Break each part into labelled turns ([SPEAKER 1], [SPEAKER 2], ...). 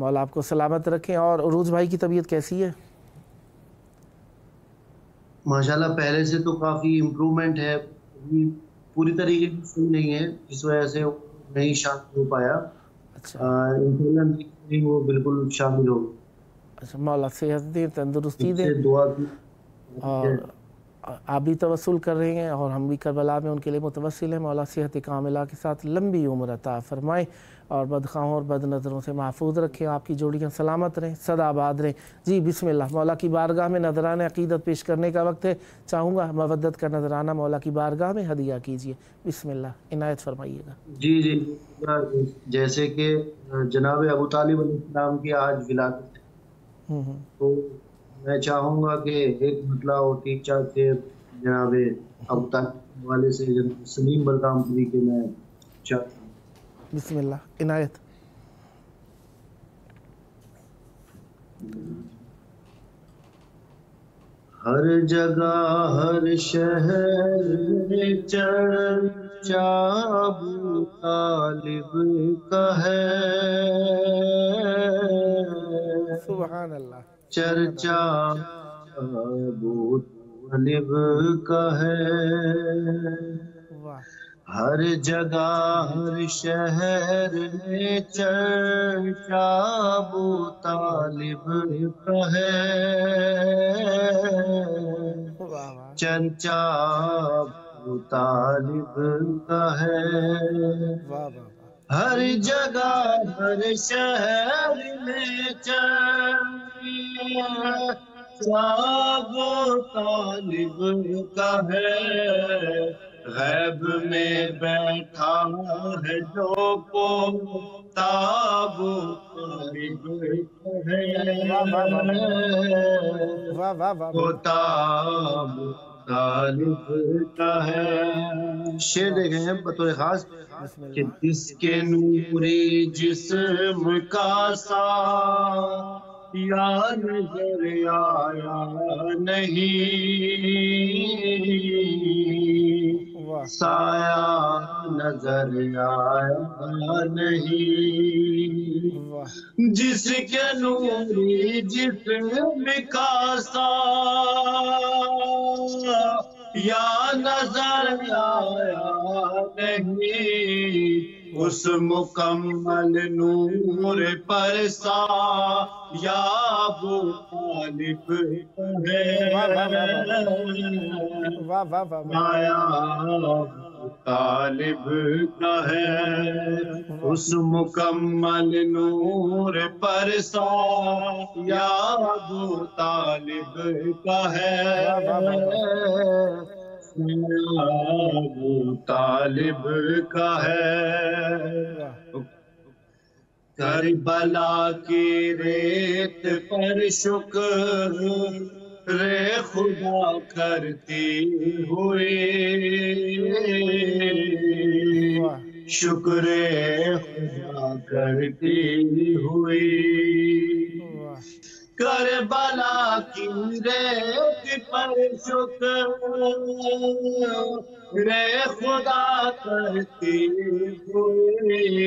[SPEAKER 1] مولا آپ کو سلامت رکھیں۔ اور عروج بھائی کی طبیعت کیسی ہے؟
[SPEAKER 2] ماشاءاللہ پہلے سے تو کافی امپرومنٹ ہے، ابھی پوری طریقے سے صحیح نہیں ہے، اس وجہ سے وہ نہیں شامل ہو پایا۔
[SPEAKER 1] اچھا
[SPEAKER 2] انشاءاللہ وہ بالکل شامل ہو۔
[SPEAKER 1] اچھا، مولا صحت دے، تندرستی
[SPEAKER 2] اس
[SPEAKER 1] دے،
[SPEAKER 2] سے دعا کی
[SPEAKER 1] اور آپ بھی توسل کر رہے ہیں اور ہم بھی کربلا میں ان کے لیے متوسل ہیں۔ مولا صحت کاملہ کے ساتھ لمبی عمر عطا فرمائے اور بدخواہوں اور بد نظروں سے محفوظ رکھیں، آپ کی جوڑیاں سلامت رہیں، سدا آباد رہیں۔ جی بسم اللہ، مولا کی بارگاہ میں نذرانہ عقیدت پیش کرنے کا وقت ہے۔ چاہوں گا مودت کا نذرانہ مولا کی بارگاہ میں ہدیہ کیجیے۔ بسم اللہ، عنایت فرمائیے گا۔
[SPEAKER 2] جی جی، جیسے کہ جناب ابو طالب علیہ السلام کی آج ولادت ہے، تو میں چاہوں گا کہ ایک مطلع ہوتی چاہتے جناب ابو طالب کے حوالے سے جناب سلیم بلرام پوری کے میں چاہتا ہوں۔
[SPEAKER 1] بسم اللہ، عنایت۔
[SPEAKER 2] ہر جگہ ہر شہر میں چرچا ابو طالب کا ہے،
[SPEAKER 1] سبحان اللہ،
[SPEAKER 2] چرچا ابو طالب کا ہے۔
[SPEAKER 1] واہ،
[SPEAKER 2] ہر جگہ ہر شہر میں چرچا ابو طالب کا ہے،
[SPEAKER 1] واہ واہ،
[SPEAKER 2] چرچا ابو طالب کا ہے۔
[SPEAKER 1] واہ واہ واہ،
[SPEAKER 2] ہر جگہ ہر شہر میں چرچا ابو طالب کا ہے، غیب میں بیٹھا ہے جو پوتا ابو طالب کا ہے،
[SPEAKER 1] واہ واہ واہ،
[SPEAKER 2] پوتا ابو طالب کا ہے۔ شعر دیکھیں گے بطور خاص
[SPEAKER 1] بسم
[SPEAKER 2] کہ
[SPEAKER 1] اللہ،
[SPEAKER 2] جس کے نوری جسم کا سایہ نظر آیا نہیں،
[SPEAKER 1] واہ
[SPEAKER 2] سایہ نظر آیا نہیں،
[SPEAKER 1] واہ،
[SPEAKER 2] جس کے نوری جسم کا سایہ نظر آیا نہیں، اس مکمل نور پر سایہ ابو طالب ہے،
[SPEAKER 1] واہ واہ واہ واہ واہ،
[SPEAKER 2] سایہ ابو طالب کا ہے، اس مکمل نور پر سایہ ابو طالب کا ہے، ابو طالب کا ہے۔ کربلا کی ریت پر شکر خدا کرتی ہوئی، شکر خدا کرتی ہوئی، کربلا کی ریت پر شکر خدا کرتی ہوئی،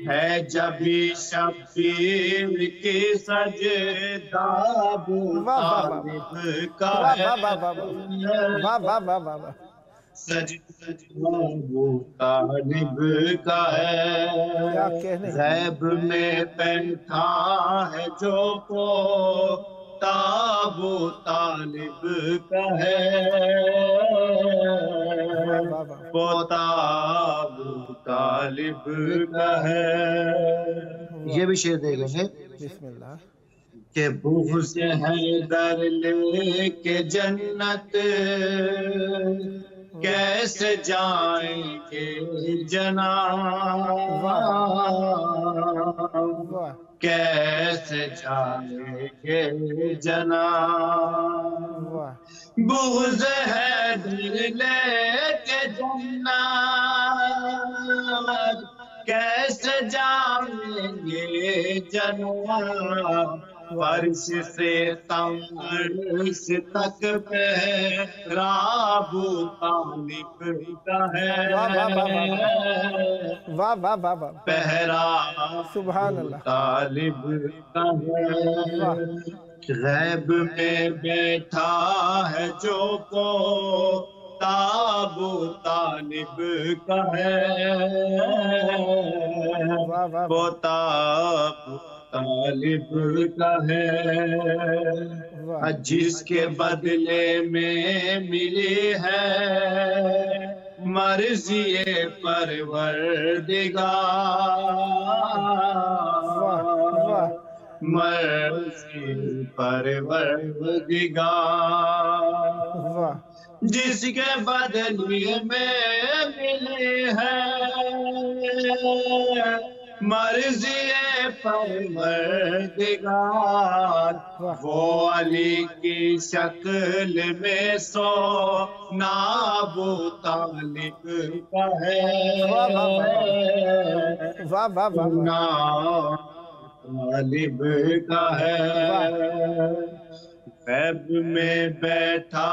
[SPEAKER 2] ہے جبھی شبیر کی سجدہ ابو طالب کا ہے، سجدہ ابو طالب کا ہے، غیب میں بیٹھا ہے جو پوتا ابو طالب کا ہے، پوتا ابو طالب کا ہے۔ یہ بھی شعر دیکھیں گے
[SPEAKER 1] بسم اللہ،
[SPEAKER 2] کہ بغض حیدر لے کے جنت کیسے جائیں گے جناب، کیسے جائیں گے جناب، بغض حیدر لے کے جنت
[SPEAKER 3] کیسے جائیں گے جناب فرش سے تمرس تک پہرا ابو طالب کا ہے
[SPEAKER 1] واہ واہ واہ واہ،
[SPEAKER 3] پہرا
[SPEAKER 1] سبحان
[SPEAKER 3] ابو
[SPEAKER 1] اللہ،
[SPEAKER 3] طالب کا
[SPEAKER 1] واہ
[SPEAKER 3] ہے غیب میں بیٹھا ہے جو پوتا ابو طالب کا ہے
[SPEAKER 1] واہ واہ،
[SPEAKER 3] پوتا ابو طالب کا
[SPEAKER 1] واہ
[SPEAKER 3] ہے جس کے بدلے میں ملی ہے مرضی پروردگار
[SPEAKER 1] واہ
[SPEAKER 3] مرضی پروردگار
[SPEAKER 1] واہ،
[SPEAKER 3] جس کے بدلے میں ملی ہے مرضی پروردگار وہ علی کی شکل میں سونا ابو طالب کا ہے
[SPEAKER 1] واہ واہ واہ،
[SPEAKER 3] سونا طالب کا ہے غیب میں بیٹھا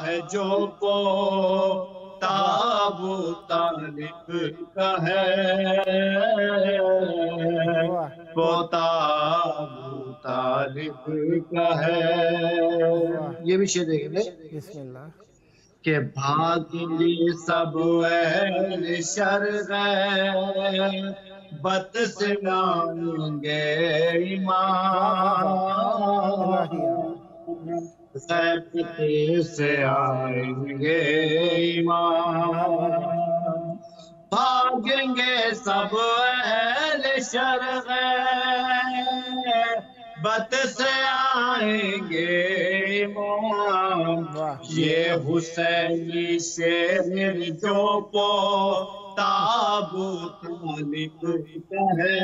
[SPEAKER 3] ہے جو پوتا ابو طالب کا ہے پوتا ابو طالب کا ہے
[SPEAKER 2] یہ بھی شعر دیکھیں گے
[SPEAKER 1] بسم اللہ،
[SPEAKER 2] کہ
[SPEAKER 3] بھاگی سب اہل شرق بت سے لائیں گے ایمان غیبت سے آئیں گے ایمان بھاگیں گے سب اہل شرق بت سے آئیں گے ایمان یہ حسینی شیر جو پوتا ابو طالب کا ہے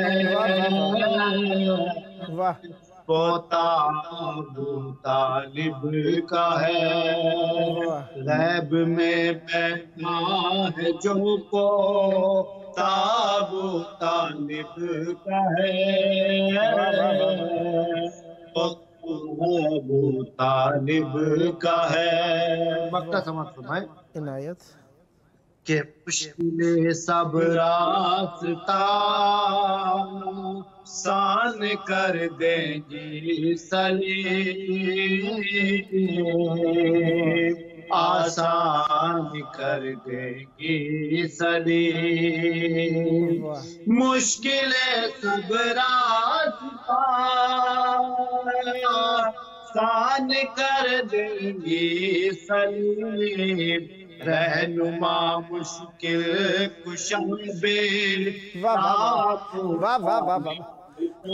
[SPEAKER 3] پوتا ابو طالب کا ہے غیب میں بیٹھا ہے جو پوتا ابو طالب کا ہے ابو طالب کا ہے
[SPEAKER 2] مقطع سماعت فرمائیں
[SPEAKER 1] عنایت
[SPEAKER 2] کہ مشکل سب
[SPEAKER 3] راستہ سان کر دیں گی سلیم آسان کر دیں گی سلیم مشکل سب راستہ آسان کر دیں گی سلیم رہنما مشکل کشم بے
[SPEAKER 1] واہ واہ واہ واہ واہ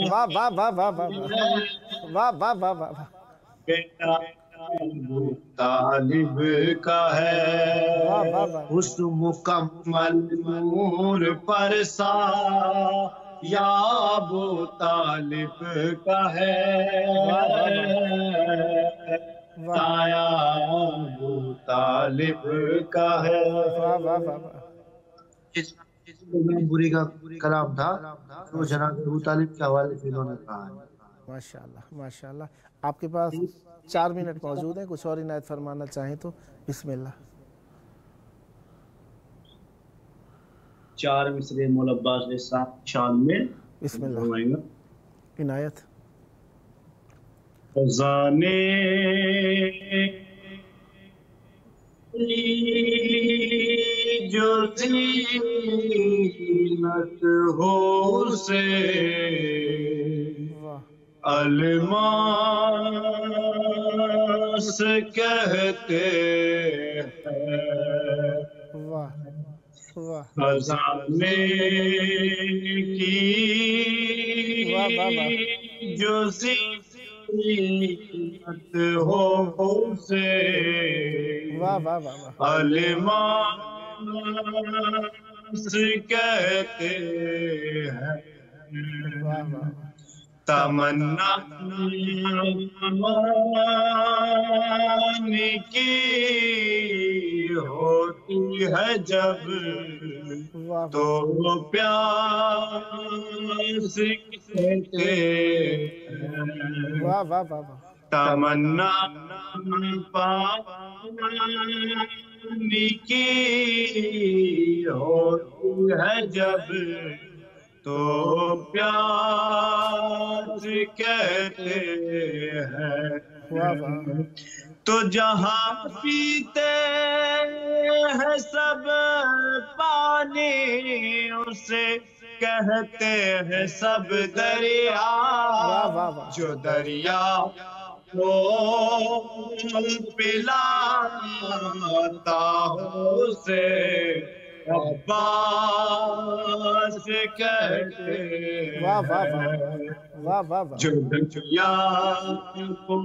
[SPEAKER 1] واہ واہ واہ واہ واہ واہ واہ،
[SPEAKER 3] بیٹا ابو طالب کا ہے
[SPEAKER 2] اس مکمل
[SPEAKER 3] نور پر سا یا ابو طالب کا ہے سایہ ابو طالب کا ہے
[SPEAKER 2] بری کا کلام تھا وہ جناب ابو طالب کے حوالے سے انہوں نے کہا ہے
[SPEAKER 1] ماشاءاللہ ماشاءاللہ۔ آپ کے پاس 4 منٹ موجود ہیں، کچھ اور عنایت فرمانا چاہیں تو بسم اللہ۔
[SPEAKER 3] 4 مصرے مولا عباس علیہ السلام شان میں
[SPEAKER 1] بسم اللہ عنایت۔
[SPEAKER 3] خزانے جو زینت ہو سے الماس کہتے ہیں خزانے کی جو زینت ہو سے الماس کہتے ہیں تمنا کی ہوتی ہے جب تو پیاس کہتے ہیں
[SPEAKER 1] واہ واہ واہ واہ
[SPEAKER 3] تمنا پانی کی ہوتی ہے جب تو پیاس کہتے ہیں
[SPEAKER 1] واہ واہ
[SPEAKER 3] تو جہاں پیتے ہیں سب پانی اسے کہتے ہیں سب دریا
[SPEAKER 1] واہ واہ واہ
[SPEAKER 3] جو دریا کو پلاتا ہو اسے عباس کہتے
[SPEAKER 1] واہ واہ واہ
[SPEAKER 3] ہیں
[SPEAKER 1] واہ واہ واہ
[SPEAKER 3] جو دریا کو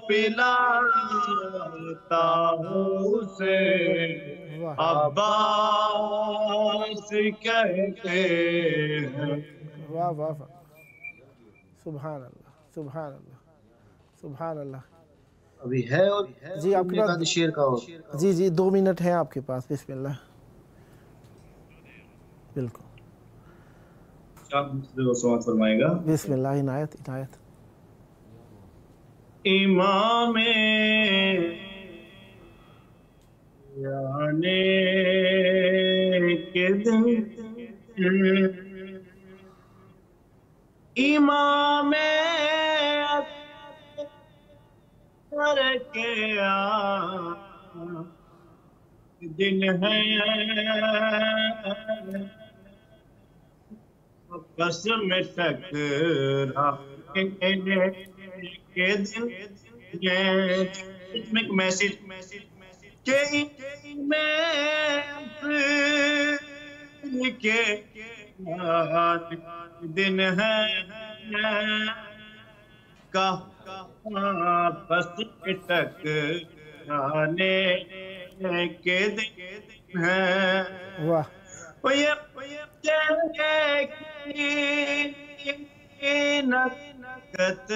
[SPEAKER 3] پلاتا ہو اسے
[SPEAKER 1] واہ
[SPEAKER 3] عباس کہتے ہیں
[SPEAKER 1] واہ واہ واہ سبحان اللہ سبحان اللہ سبحان اللہ
[SPEAKER 2] ابھی ہے اور
[SPEAKER 1] جی آپ کے پاس
[SPEAKER 2] شیر کا ہو
[SPEAKER 1] جی جی 2 منٹ ہیں آپ کے پاس بسم اللہ بالکل
[SPEAKER 3] سماعت فرمائے گا
[SPEAKER 1] بسم اللہ عنایت عنایت
[SPEAKER 3] امام آنے کے دن امام اکبر کے دن ہے بس میں ٹکرا کے دن ایک میسج کہ میں کے دن ہے کہاں بس ٹکرانے کے دن ہے
[SPEAKER 1] واہ
[SPEAKER 3] نکت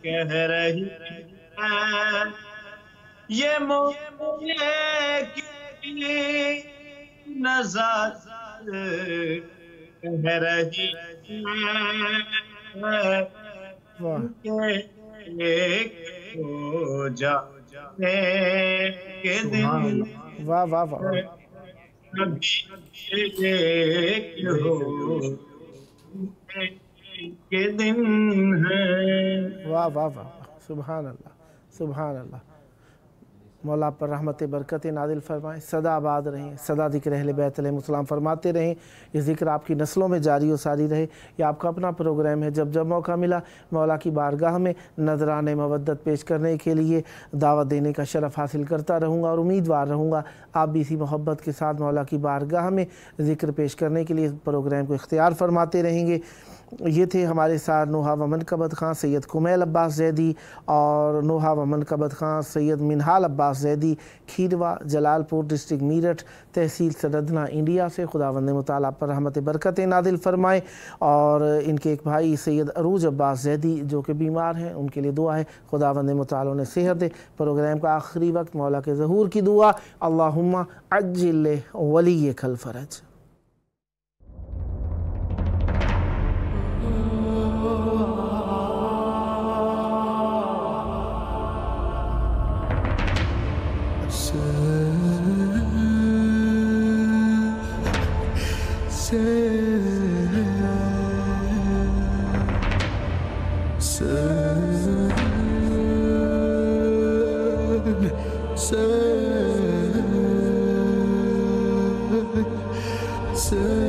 [SPEAKER 3] کہہ رہی ہے یہ موقع کی نظر کہہ رہی ہے ایک ہو جانے کے دن
[SPEAKER 1] واہ واہ واہ
[SPEAKER 3] کے دن ہے
[SPEAKER 1] واہ واہ واہ سبحان اللہ سبحان اللہ مولا آپ پر رحمت برکت نازل فرمائیں سدا آباد رہیں سدا ذکر اہل بیت علیہ السلام فرماتے رہیں یہ ذکر آپ کی نسلوں میں جاری و ساری رہے یہ آپ کا اپنا پروگرام ہے جب جب موقع ملا مولا کی بارگاہ میں نذران مودت پیش کرنے کے لیے دعوت دینے کا شرف حاصل کرتا رہوں گا اور امیدوار رہوں گا آپ بھی اسی محبت کے ساتھ مولا کی بارگاہ میں ذکر پیش کرنے کے لیے اس پروگرام کو اختیار فرماتے رہیں گے یہ تھے ہمارے ساتھ نوحہ و منقبت خان سید کمیل عباس زیدی اور نوحہ و منقبت خان سید منہال عباس زیدی کھیروا جلال پور ڈسٹرکٹ میرٹھ تحصیل سردھنا انڈیا سے خداوند متعال پر رحمت برکت نازل فرمائے اور ان کے ایک بھائی سید عروج عباس زیدی جو کہ بیمار ہیں ان کے لیے دعا ہے خداوند متعال انہیں صحت دے پروگرام کا آخری وقت مولا کے ظہور کی دعا اللہم عجل ولیک الفرج
[SPEAKER 4] Say